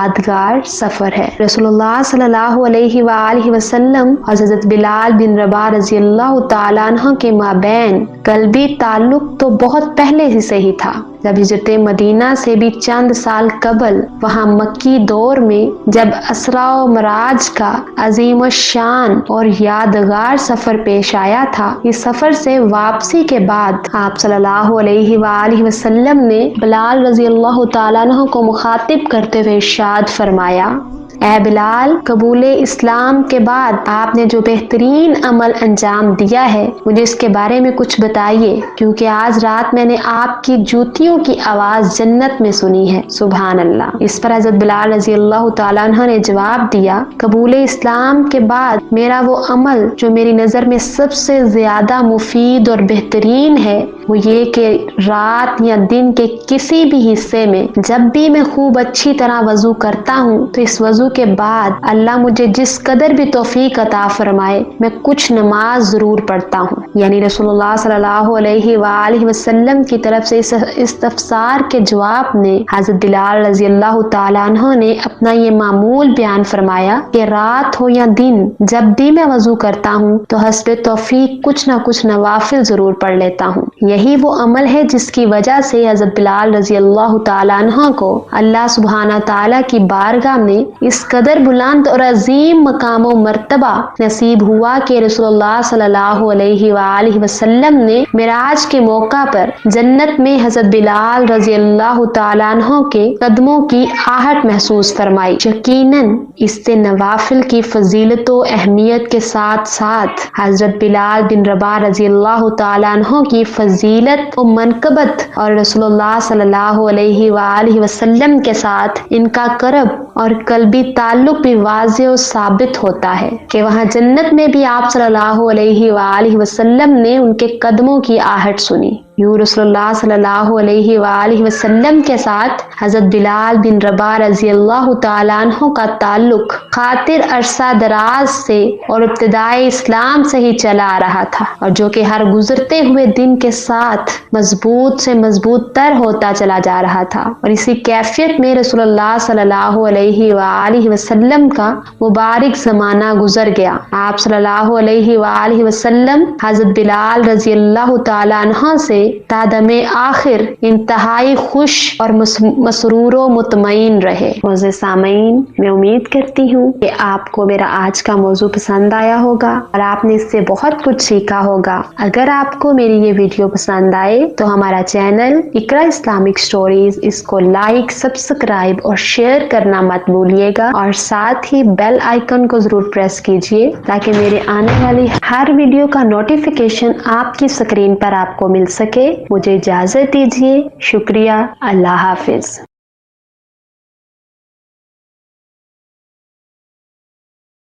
यादगार सफर है। रसूलुल्लाह सल्लल्लाहु अलैहि वआलिहि वसल्लम और हज़रत बिलाल बिन रबाह रज़ी अल्लाह तआला अन्हु के माबैन कल्बी ताल्लुक तो बहुत पहले से ही था। जब हिजरत मदीना से भी चंद साल कबल वहाँ मक्की दौर में जब असरा व मराज का अजीम शान और यादगार सफर पेश आया था, इस सफर से वापसी के बाद आप सल्लल्लाहु अलैहि वआलिहि वसल्लम ने बिलाल रज़ी अल्लाह तआला अन्हु को मुखातिब करते हुए इरशाद फरमाया, ऐ बिलाल, कबूल इस्लाम के बाद आपने जो बेहतरीन अमल अंजाम दिया है, मुझे इसके बारे में कुछ बताइए, क्योंकि आज रात मैंने आपकी जूतियों की आवाज जन्नत में सुनी है। सुभान अल्लाह। इस पर हज़रत बिलाल रज़ी अल्लाह तआला अन्हु ने जवाब दिया, कबूल इस्लाम के बाद मेरा वो अमल जो मेरी नज़र में सबसे ज्यादा मुफीद और बेहतरीन है, वो ये कि रात या दिन के किसी भी हिस्से में जब भी मैं खूब अच्छी तरह वजू करता हूँ, तो इस वजू के बाद अल्लाह मुझे जिस कदर भी तौफीक अता फरमाए, मैं कुछ नमाज जरूर पढ़ता हूँ। यानी रसूलुल्लाह सल्लल्लाहु अलैहि वआलिहि वसल्लम की तरफ से इस इस्तफसार के जवाब में हज़रत बिलाल रज़ी अल्लाह तआला अन्हु ने अपना ये मामूल बयान फरमाया कि रात हो या दिन, जब भी मैं वजू करता हूँ तो हस्बे तौफीक कुछ ना कुछ नवाफिल जरूर पढ़ लेता हूँ। यही वो अमल है जिसकी वजह से हज़रत बिलाल रज़ी अल्लाह तआला अन्हु को अल्लाह सुब्हाना तआला की बारगाह में इस कदर बुलंद और अजीम मकाम व मर्तबा नसीब हुआ कि रसूलुल्लाह सल्लल्लाहु अलैहि वआलिहि वसल्लम ने मिराज के मौका पर जन्नत में हज़रत बिलाल रज़ी अल्लाह तआला अन्हु के कदमों की आहट महसूस फरमाई। यकीनन इससे नवाफिल की फजीलत व अहमियत के साथ साथ हज़रत बिलाल बिन रबाह रज़ी अल्लाह तआला अन्हु की फजीलत व मनकबत और रसूलुल्लाह सल्लल्लाहु अलैहि वआलिहि वसल्लम के साथ इनका करब और कल्बी ताल्लुक भी वाज़े और साबित होता है कि वहाँ जन्नत में भी आप सल्लल्लाहु अलैहि वआलिहि वसल्लम ने उनके कदमों की आहट सुनी। यूं रसूलुल्लाह सल्लल्लाहु अलैहि वआलिहि वसल्लम के साथ हज़रत बिलाल बिन रबाह रज़ी अल्लाह तआला अन्हु का ताल्लुक खातिर अरसा दराज से और इब्तिदाए इस्लाम से ही चला आ रहा था, और जो कि हर गुजरते हुए दिन के साथ मजबूत से मजबूत तर होता चला जा रहा था। और इसी कैफियत में रसूलुल्लाह सल्लल्लाहु अलैहि वआलिहि वसल्लम का मुबारक ज़माना गुजर गया। आप सल्लल्लाहु अलैहि वआलिहि वसल्लम हज़रत बिलाल रज़ी अल्लाह तआला अन्हु से तादमे आखिर इंतहाई खुश और मसरूर व मुतमईन रहे। मोज़े सामीन, मैं उम्मीद करती हूँ कि आपको मेरा आज का मौजू पसंद आया होगा और आपने इससे बहुत कुछ सीखा होगा। अगर आपको मेरी ये वीडियो पसंद आए तो हमारा चैनल इकरा इस्लामिक स्टोरीज, इसको लाइक, सब्सक्राइब और शेयर करना मत भूलिएगा, और साथ ही बेल आइकन को जरूर प्रेस कीजिए ताकि मेरे आने वाली हर वीडियो का नोटिफिकेशन आपकी स्क्रीन पर आपको मिल सके। मुझे इजाजत दीजिए। शुक्रिया। अल्लाह हाफिज।